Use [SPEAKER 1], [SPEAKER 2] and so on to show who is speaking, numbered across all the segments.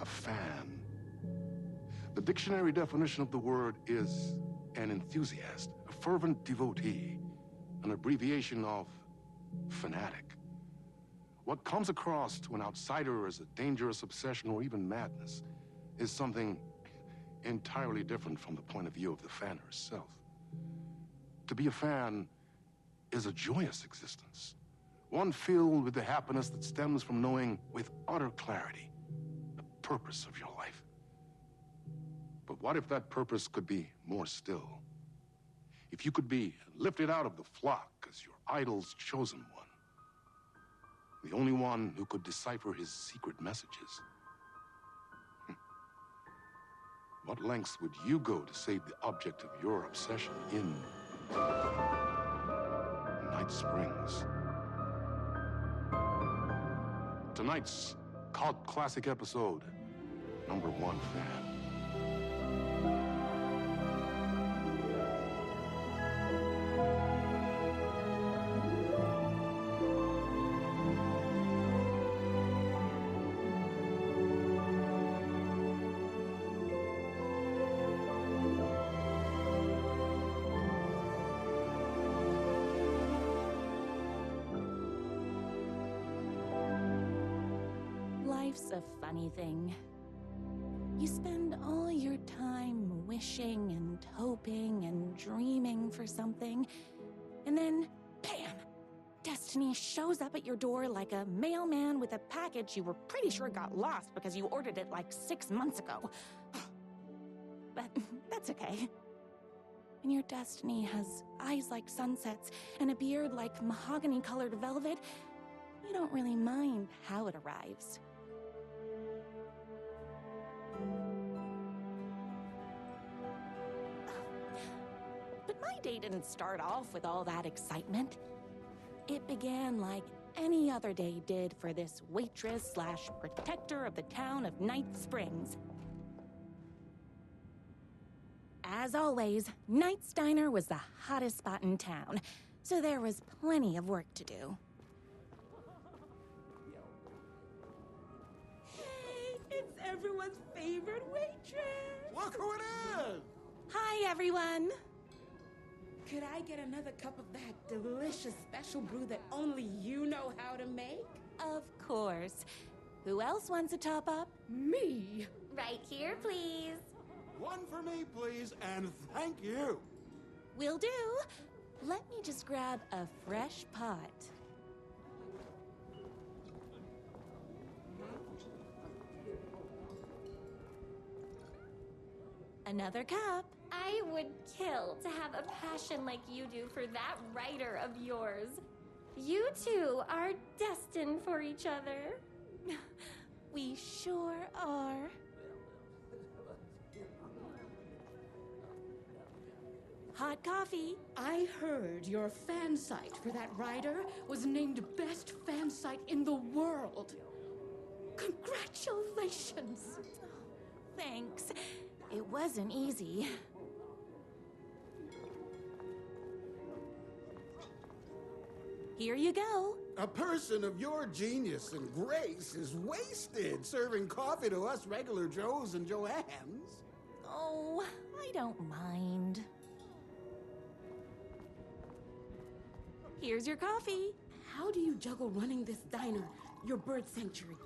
[SPEAKER 1] a fan. The dictionary definition of the word is an enthusiast, a fervent devotee, an abbreviation of fanatic. What comes across to an outsider as a dangerous obsession or even madness is something entirely different from the point of view of the fan herself. To be a fan is a joyous existence, one filled with the happiness that stems from knowing with utter clarity the purpose of your life. But what if that purpose could be more still? If you could be lifted out of the flock as your idol's chosen one, the only one who could decipher his secret messages. What lengths would you go to save the object of your obsession in Night Springs? Tonight's cult classic episode, #1 Fan.
[SPEAKER 2] Life's a funny thing. You spend all your time wishing and hoping and dreaming for something, and then, bam! Destiny shows up at your door like a mailman with a package you were pretty sure got lost because you ordered it like 6 months ago. But that's okay. When your destiny has eyes like sunsets and a beard like mahogany-colored velvet, you don't really mind how it arrives. But my day didn't start off with all that excitement. It began like any other day did for this waitress/protector of the town of Night Springs. As always, Knight's Diner was the hottest spot in town, so there was plenty of work to do.
[SPEAKER 3] Hey, it's everyone's favorite waitress!
[SPEAKER 4] Look who it is!
[SPEAKER 2] Hi, everyone!
[SPEAKER 3] Could I get another cup of that delicious special brew that only you know how to make?
[SPEAKER 2] Of course. Who else wants a top-up?
[SPEAKER 3] Me!
[SPEAKER 5] Right here, please.
[SPEAKER 4] One for me, please, and thank you.
[SPEAKER 2] Will do. Let me just grab a fresh pot. Another cup.
[SPEAKER 5] I would kill to have a passion like you do for that writer of yours. You two are destined for each other.
[SPEAKER 2] We sure are. Hot coffee.
[SPEAKER 3] I heard your fan site for that writer was named best fan site in the world. Congratulations!
[SPEAKER 2] Thanks. It wasn't easy. Here you go.
[SPEAKER 4] A person of your genius and grace is wasted serving coffee to us regular Joes and Joannes.
[SPEAKER 2] Oh, I don't mind. Here's your coffee.
[SPEAKER 3] How do you juggle running this diner, your bird sanctuary,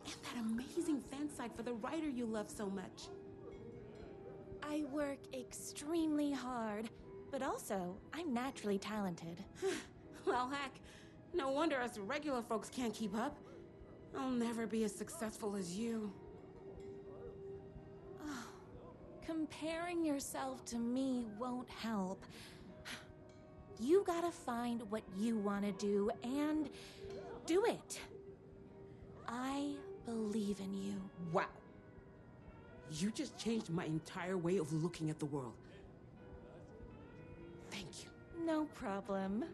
[SPEAKER 3] and that amazing fan site for the writer you love so much?
[SPEAKER 2] I work extremely hard, but also I'm naturally talented.
[SPEAKER 3] Well, heck, no wonder us regular folks can't keep up. I'll never be as successful as you.
[SPEAKER 2] Oh, comparing yourself to me won't help. You gotta find what you want to do and do it. I believe in you.
[SPEAKER 3] Wow. You just changed my entire way of looking at the world. Thank you.
[SPEAKER 2] No problem.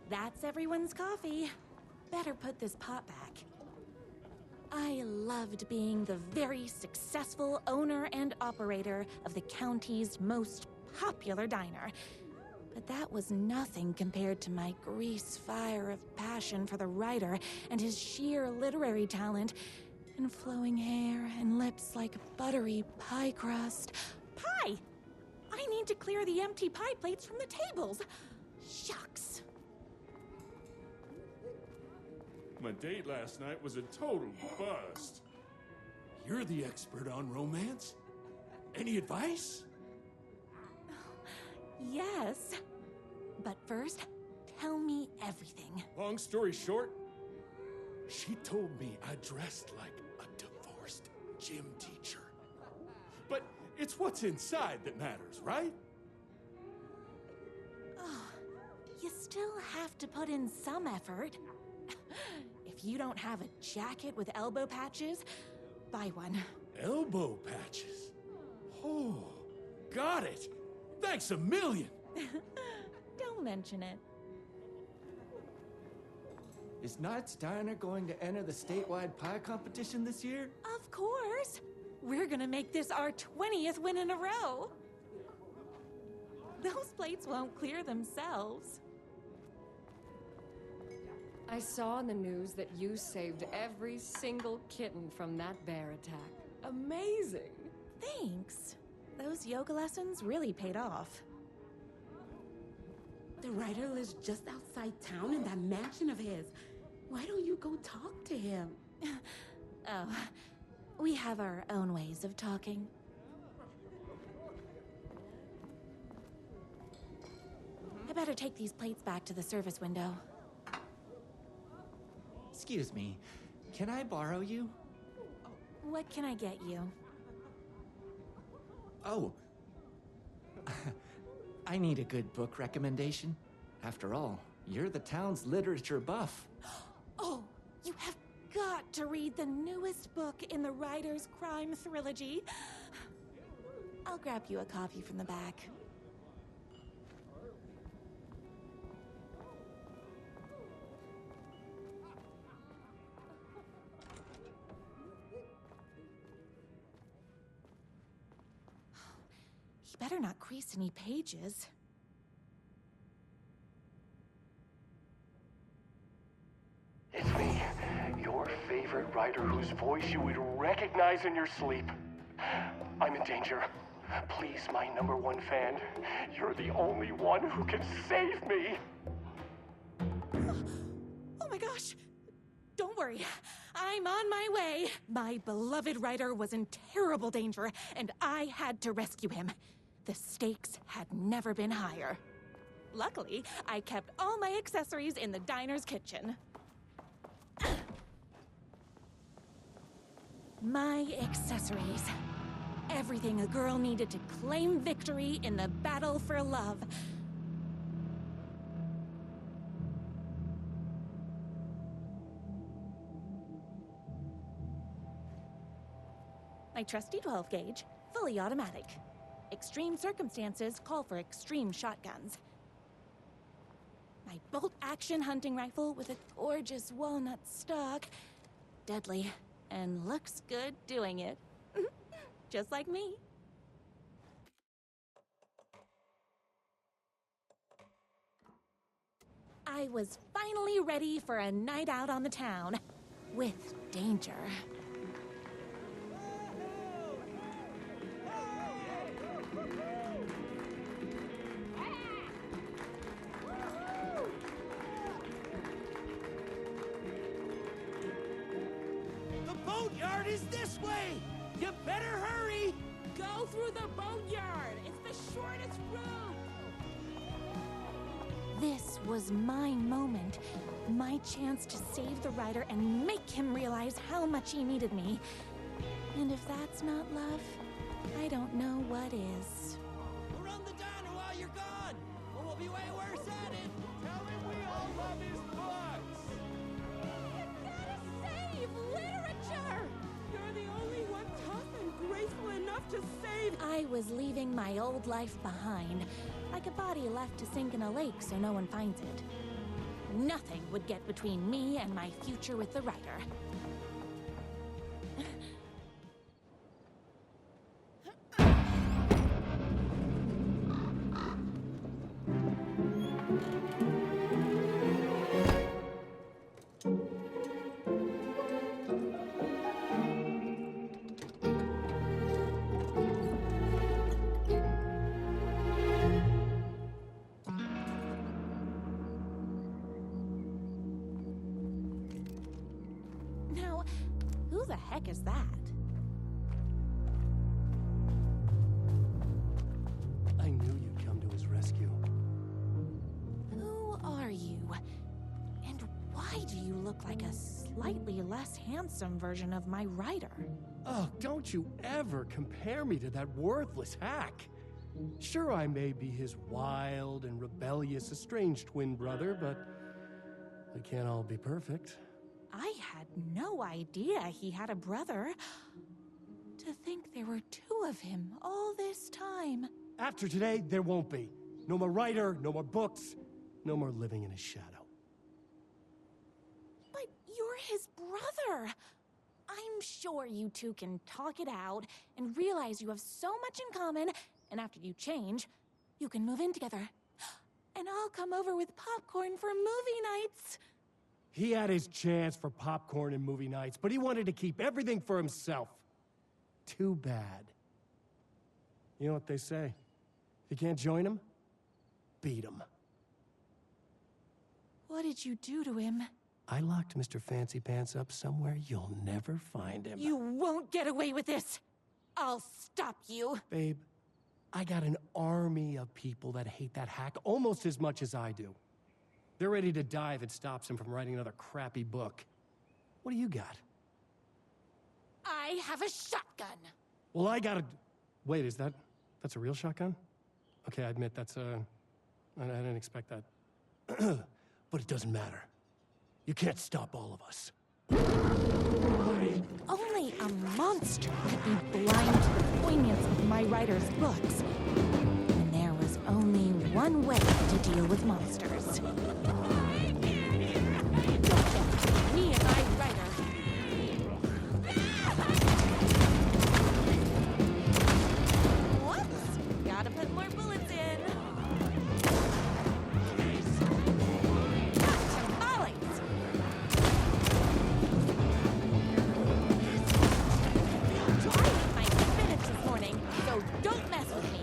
[SPEAKER 2] That's everyone's coffee. Better put this pot back. I loved being the very successful owner and operator of the county's most popular diner. But that was nothing compared to my grease fire of passion for the writer and his sheer literary talent, and flowing hair and lips like buttery pie crust. Pie! I need to clear the empty pie plates from the tables. Shucks.
[SPEAKER 6] My date last night was a total bust. You're the expert on romance. Any advice?
[SPEAKER 2] Yes. But first, tell me everything.
[SPEAKER 6] Long story short, she told me I dressed like a divorced gym teacher. But it's what's inside that matters, right?
[SPEAKER 2] Oh, you still have to put in some effort. If you don't have a jacket with elbow patches, buy one.
[SPEAKER 6] Elbow patches? Oh, got it. Thanks a million.
[SPEAKER 2] Don't mention it.
[SPEAKER 7] Is Knight's Diner going to enter the statewide pie competition this year?
[SPEAKER 2] Of course. We're gonna make this our 20th win in a row. Those plates won't clear themselves.
[SPEAKER 8] I saw in the news that you saved every single kitten from that bear attack. Amazing!
[SPEAKER 2] Thanks. Those yoga lessons really paid off.
[SPEAKER 3] The writer lives just outside town in that mansion of his. Why don't you go talk to him?
[SPEAKER 2] Oh, we have our own ways of talking. I better take these plates back to the service window.
[SPEAKER 7] Excuse me, can I borrow you?
[SPEAKER 2] What can I get you?
[SPEAKER 7] Oh. I need a good book recommendation. After all, you're the town's literature buff.
[SPEAKER 2] Oh, you have got to read the newest book in the Writer's Crime Trilogy. I'll grab you a copy from the back. He better not crease any pages.
[SPEAKER 9] It's me, your favorite writer whose voice you would recognize in your sleep. I'm in danger. Please, my #1 fan, you're the only one who can save me.
[SPEAKER 2] Oh my gosh! Don't worry, I'm on my way. My beloved writer was in terrible danger, and I had to rescue him. The stakes had never been higher. Luckily, I kept all my accessories in the diner's kitchen. My accessories. Everything a girl needed to claim victory in the battle for love. My trusty 12 gauge, fully automatic. Extreme circumstances call for extreme shotguns. My bolt-action hunting rifle with a gorgeous walnut stock. Deadly, and looks good doing it. Just like me. I was finally ready for a night out on the town. With danger.
[SPEAKER 7] The boatyard is this way! You better hurry!
[SPEAKER 3] Go through the boatyard. It's the shortest route.
[SPEAKER 2] This was my moment. My chance to save the writer and make him realize how much he needed me. And if that's not love, I don't know what is.
[SPEAKER 7] We'll run the diner while you're gone, or we'll be way worse at it!
[SPEAKER 6] Tell him we all love his butts.
[SPEAKER 3] Save literature. You're the only one tough and graceful enough to save.
[SPEAKER 2] I was leaving my old life behind, like a body left to sink in a lake so no one finds it. Nothing would get between me and my future with the writer. Who the heck is that?
[SPEAKER 6] I knew you'd come to his rescue.
[SPEAKER 2] Who are you? And why do you look like a slightly less handsome version of my rider?
[SPEAKER 6] Oh, don't you ever compare me to that worthless hack. Sure, I may be his wild and rebellious estranged twin brother, but we can't all be perfect.
[SPEAKER 2] I had no idea he had a brother. To think there were two of him all this time.
[SPEAKER 6] After today, there won't be. No more writer, no more books, no more living in his shadow.
[SPEAKER 2] But you're his brother. I'm sure you two can talk it out and realize you have so much in common, and after you change, you can move in together. And I'll come over with popcorn for movie nights.
[SPEAKER 6] He had his chance for popcorn and movie nights, but he wanted to keep everything for himself. Too bad. You know what they say? If you can't join him, beat him.
[SPEAKER 2] What did you do to him?
[SPEAKER 6] I locked Mr. Fancy Pants up somewhere you'll never find him.
[SPEAKER 2] You won't get away with this. I'll stop you.
[SPEAKER 6] Babe, I got an army of people that hate that hack almost as much as I do. They're ready to die if it stops him from writing another crappy book. What do you got?
[SPEAKER 2] I have a shotgun.
[SPEAKER 6] Well, I got a... Wait, that's a real shotgun? Okay, I admit I didn't expect that. But it doesn't matter. You can't stop all of us.
[SPEAKER 2] Only a monster could be blind to the poignance of my writer's books. And there was only one way to deal with monsters. Me and my writer. Whoops! Gotta put more bullets in. Don't mess with me.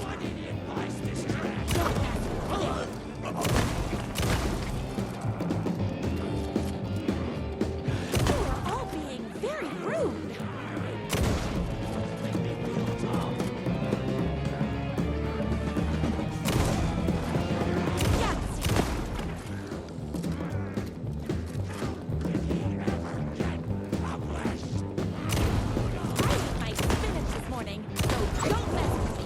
[SPEAKER 9] What idiot buys this trash?
[SPEAKER 2] Don't mess with me. You are all being very rude. I ate my spinach this morning, so don't mess with me.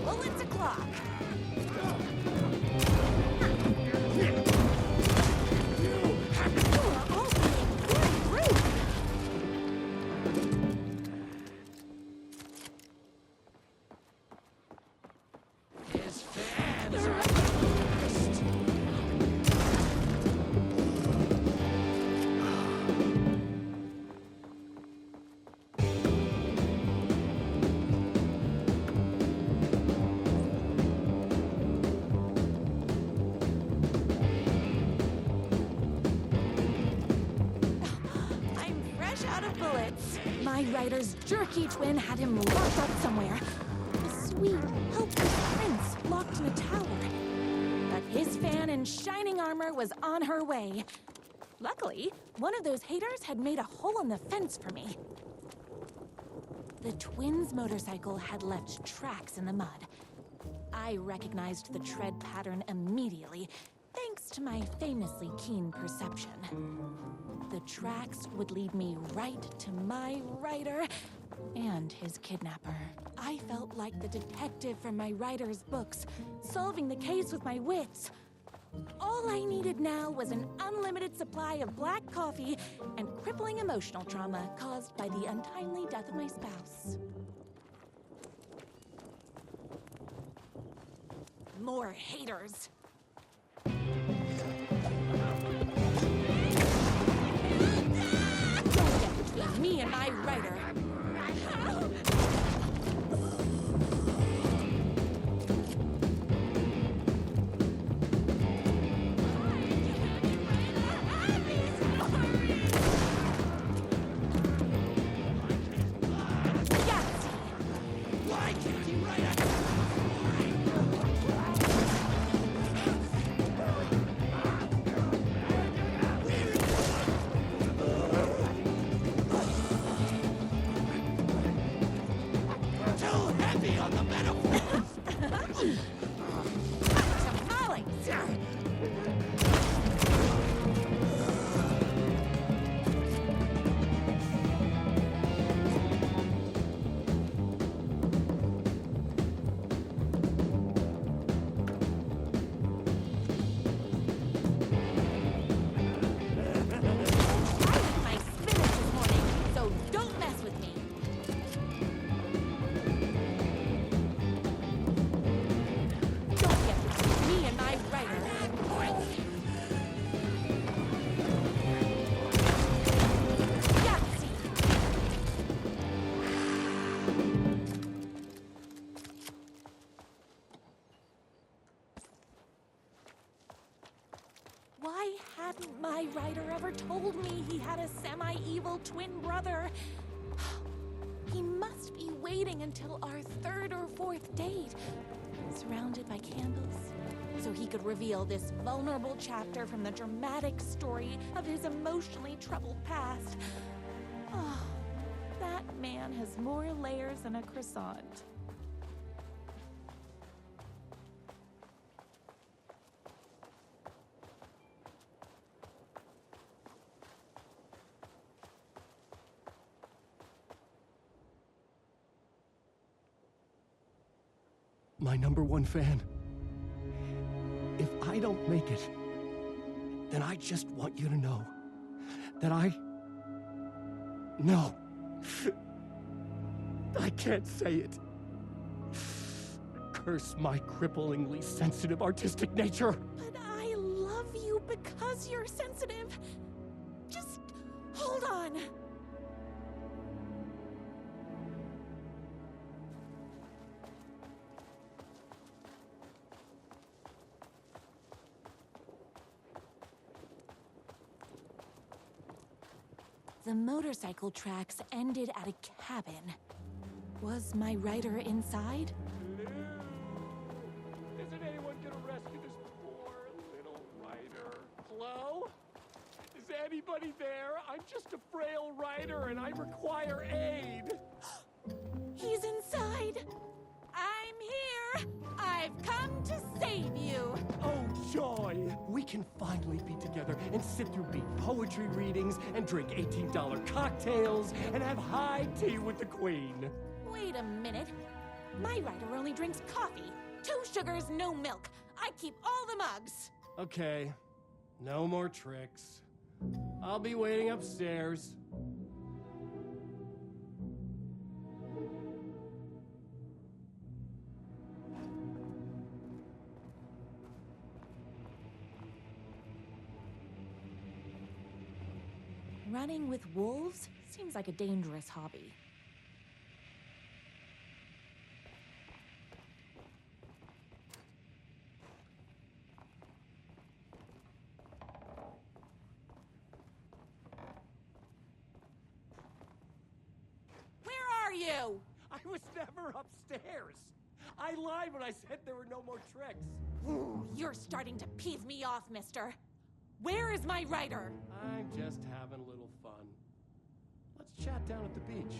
[SPEAKER 2] Bullets o'clock. You are all being very rude.
[SPEAKER 7] His fans are
[SPEAKER 2] I'm fresh out of bullets. My writer's jerky twin had him locked up somewhere. A sweet, helpless prince locked in a tower. But his fan in shining armor was on her way. Luckily, one of those haters had made a hole in the fence for me. The twins' motorcycle had left tracks in the mud. I recognized the tread pattern immediately, thanks to my famously keen perception. The tracks would lead me right to my writer and his kidnapper. I felt like the detective from my writer's books, solving the case with my wits. All I needed now was an unlimited supply of black coffee and crippling emotional trauma caused by the untimely death of my spouse. More haters. Don't get between me and my writer. my writer ever told me he had a semi-evil twin brother. He must be waiting until our third or fourth date, surrounded by candles, so he could reveal this vulnerable chapter from the dramatic story of his emotionally troubled past. Oh, that man has more layers than a croissant.
[SPEAKER 6] My #1 fan. If I don't make it, then I just want you to know that No. I can't say it. Curse my cripplingly sensitive artistic nature.
[SPEAKER 2] But I love you because you're sensitive. Just hold on. The motorcycle tracks ended at a cabin. Was my writer inside?
[SPEAKER 6] Hello? Isn't anyone gonna rescue this poor little writer? Hello? Is anybody there? I'm just a frail writer and I require aid.
[SPEAKER 2] He's inside. I'm here. I've come to save you.
[SPEAKER 6] Oh, joy! We can finally be together and sit through beat poetry readings and drink $18 cocktails and have high tea with the queen.
[SPEAKER 2] Wait a minute. My writer only drinks coffee. 2 sugars, no milk. I keep all the mugs.
[SPEAKER 6] Okay, no more tricks. I'll be waiting upstairs.
[SPEAKER 2] Running with wolves seems like a dangerous hobby. Where are you?
[SPEAKER 6] I was never upstairs. I lied when I said there were no more tricks.
[SPEAKER 2] Ooh, you're starting to peeve me off, mister. Where is my writer?
[SPEAKER 6] I'm just having a little fun. Let's chat down at the beach.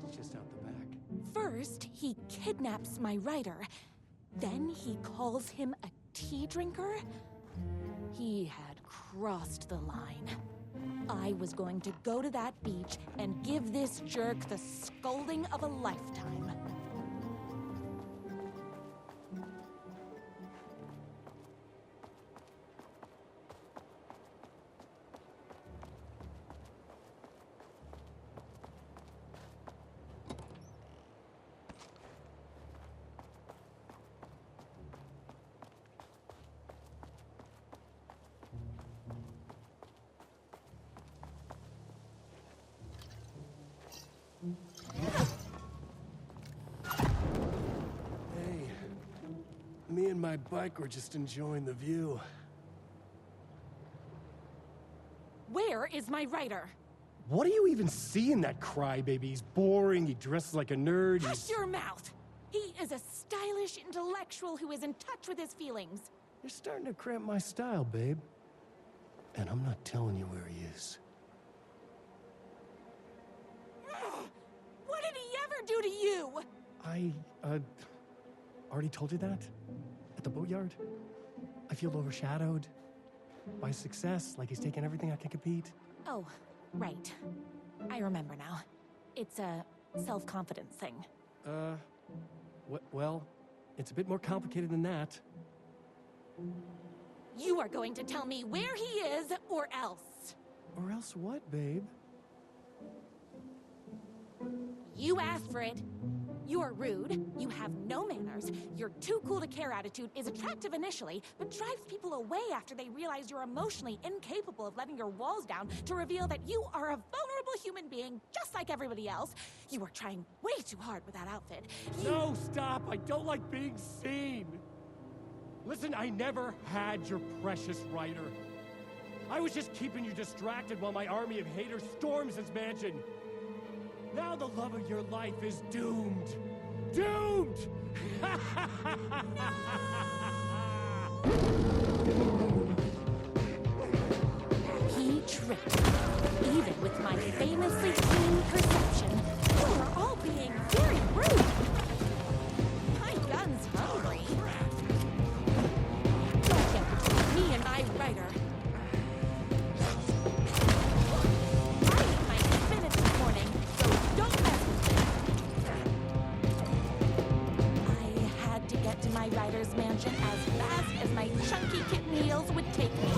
[SPEAKER 6] It's just out the back.
[SPEAKER 2] First, he kidnaps my writer. Then he calls him a tea drinker. He had crossed the line. I was going to go to that beach and give this jerk the scolding of a lifetime.
[SPEAKER 6] Hey, me and my bike were just enjoying the view.
[SPEAKER 2] Where is my writer?
[SPEAKER 6] What do you even see in that crybaby? He's boring, he dresses like a nerd,
[SPEAKER 2] Hush your mouth! He is a stylish intellectual who is in touch with his feelings.
[SPEAKER 6] You're starting to cramp my style, babe. And I'm not telling you where he is.
[SPEAKER 2] What did he ever do to you?
[SPEAKER 6] I, already told you that? At the boatyard? I feel overshadowed by success, like he's taking everything I can compete.
[SPEAKER 2] Oh, right. I remember now. It's a self-confidence thing.
[SPEAKER 6] Well, it's a bit more complicated than that.
[SPEAKER 2] You are going to tell me where he is, or else.
[SPEAKER 6] Or else what, babe?
[SPEAKER 2] You asked for it. You're rude, you have no manners, your too cool to care attitude is attractive initially, but drives people away after they realize you're emotionally incapable of letting your walls down to reveal that you are a vulnerable human being just like everybody else. You are trying way too hard with that outfit.
[SPEAKER 6] No, stop! I don't like being seen! Listen, I never had your precious writer. I was just keeping you distracted while my army of haters storms his mansion. Now the love of your life is doomed. Doomed!
[SPEAKER 2] He tricked me. Even with my famously keen perception, you are all being very rude. My gun's hungry. Don't get between me and my writer. I ate my spinach this morning, so don't mess with me. I had to get to my writer's mansion as fast as my chunky kitten heels would take me.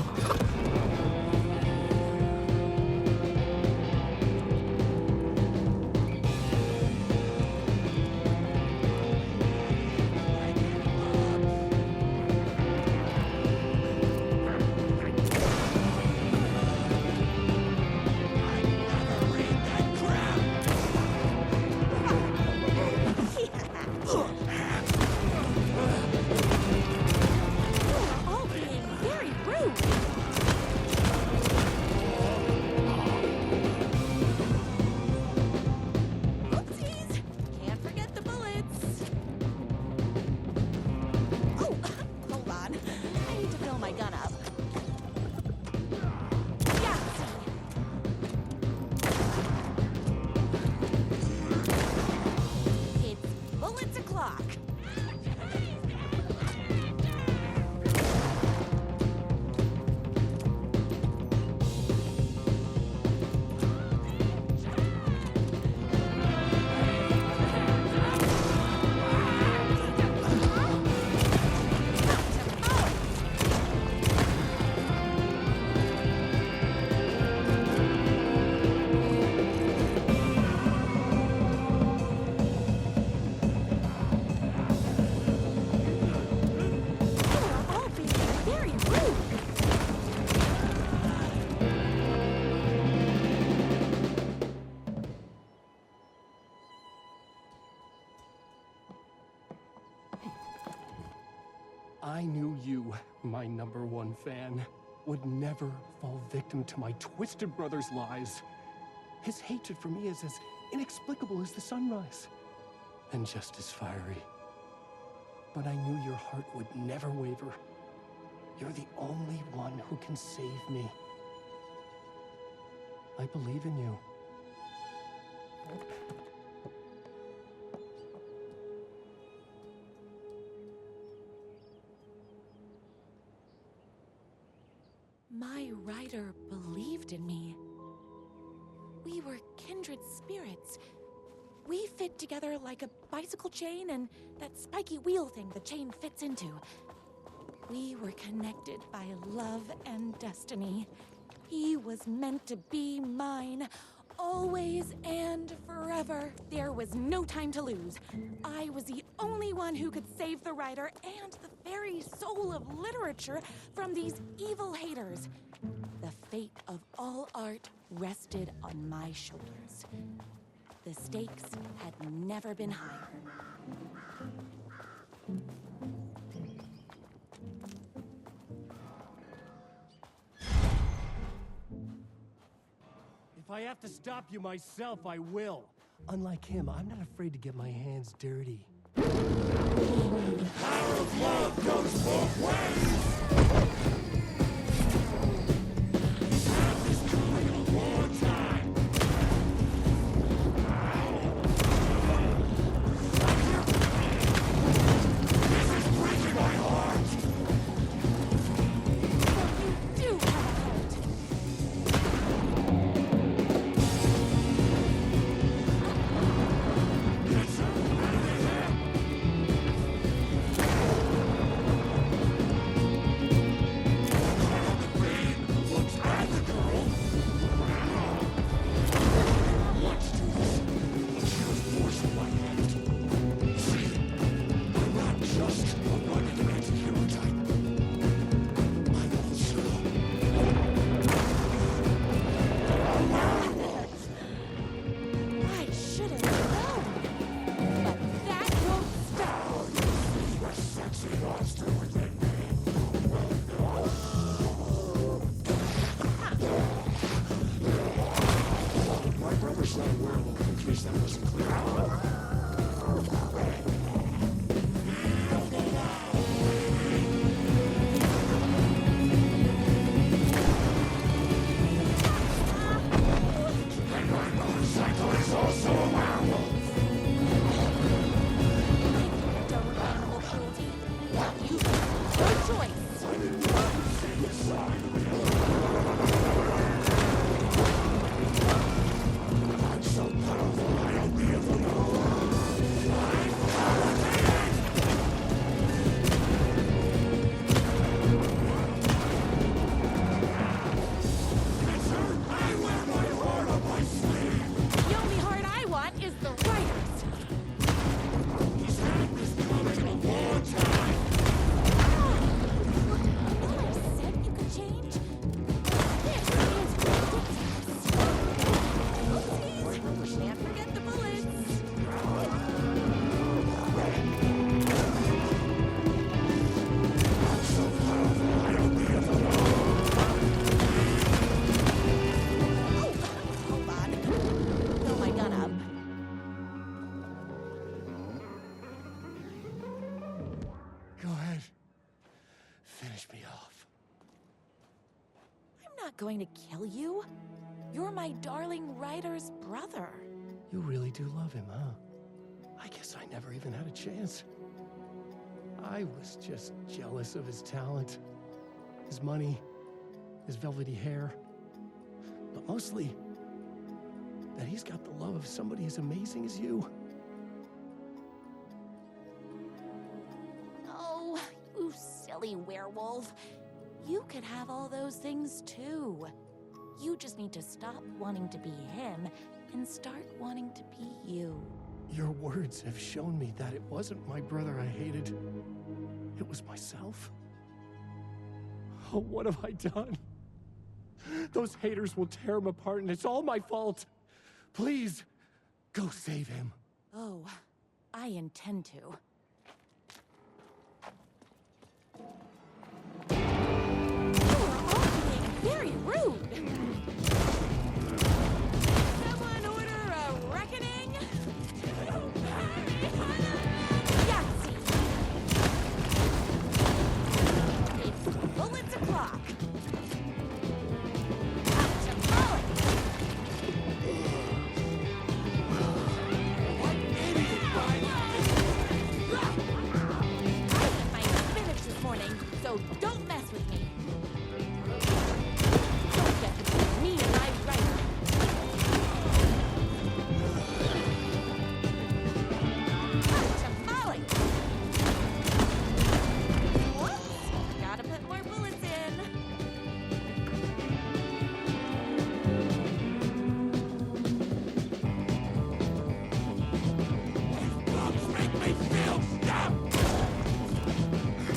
[SPEAKER 2] All being very rude. Oopsies! Can't forget the bullets. Oh, hold on. I need to fill my gun up. Yahtzee! It's bullets o'clock. All being very rude.
[SPEAKER 6] I knew you, my #1 fan, would never fall victim to my twisted brother's lies. His hatred for me is as inexplicable as the sunrise, and just as fiery. But I knew your heart would never waver. You're the only one who can save me. I believe in you.
[SPEAKER 2] My writer believed in me. We were kindred spirits. We fit together like a bicycle chain and that spiky wheel thing the chain fits into. We were connected by love and destiny. He was meant to be mine, always and forever. There was no time to lose. I was the only one who could save the writer and the very soul of literature from these evil haters. The fate of all art rested on my shoulders. The stakes had never been higher.
[SPEAKER 6] If I have to stop you myself, I will. Unlike him, I'm not afraid to get my hands dirty. Power of love goes both ways!
[SPEAKER 4] case that wasn't clear.
[SPEAKER 2] Don't animal cruelty. You no choice. The only heart I want is the writer's. Well, I said you could change. This is ridiculous. Oopsies. Can't forget the bullets. Oh, hold on. Throw my gun up.
[SPEAKER 6] Go ahead. Finish me off.
[SPEAKER 2] I'm not going to kill you. You're my darling writer's brother.
[SPEAKER 6] You really do love him, huh? I guess I never even had a chance. I was just jealous of his talent, his money, his velvety hair. But mostly, that he's got the love of somebody as amazing as you.
[SPEAKER 2] Oh, you silly werewolf. You could have all those things too. You just need to stop wanting to be him and start wanting to be you.
[SPEAKER 6] Your words have shown me that it wasn't my brother I hated. It was myself. Oh, what have I done? Those haters will tear him apart, and it's all my fault. Please, go save him.
[SPEAKER 2] Oh, I intend to. You are all being very rude. Someone order a reckoning? Yahtzee! It's bullets o'clock. Out to Polly! I ate my spinach this morning, so don't mess with me. Don't get between me and my writer. Out to Molly! Whoops! Gotta put more bullets in.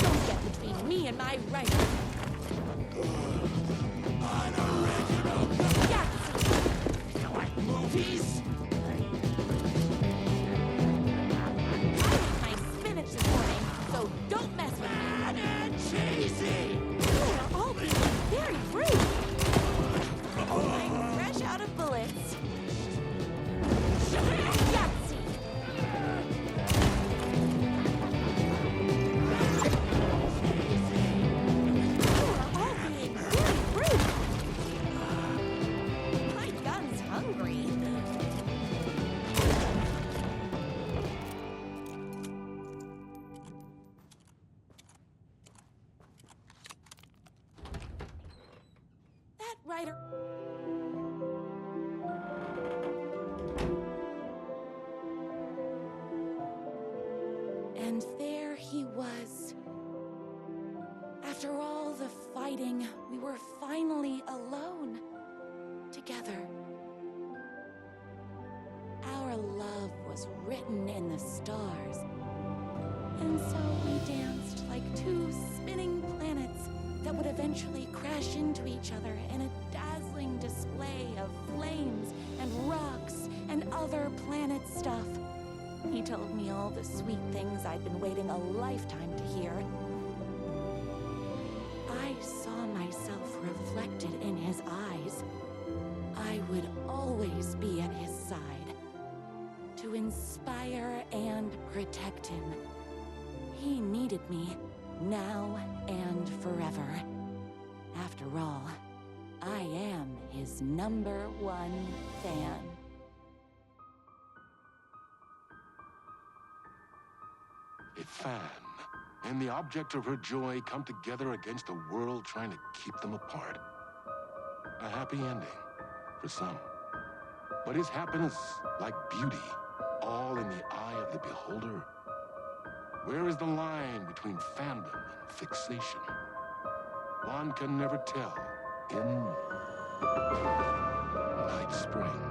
[SPEAKER 2] Don't get between me and my writer. Yahtzee!
[SPEAKER 4] You like movies?
[SPEAKER 2] I ate my spinach this morning, so don't mess with me.
[SPEAKER 4] And cheesy!
[SPEAKER 2] You are all being very rude. I'm fresh out of bullets. Yahtzee! You are all being very rude. My gun's hungry. That writer. And there he was. After all the fighting, we were finally alone. Together. Our love was written in the stars. And so we danced like two spinning planets that would eventually crash into each other in a dazzling display of flames and rocks and other planet stuff. He told me all the sweet things I'd been waiting a lifetime to hear. I saw myself reflected in his eyes. I would always be at his side. to inspire and protect him. He needed me, now and forever. After all, I am his #1 fan.
[SPEAKER 1] A fan and the object of her joy come together against a world trying to keep them apart. A happy ending for some. But is happiness, like beauty, all in the eye of the beholder? Where is the line between fandom and fixation? One can never tell in Night Spring.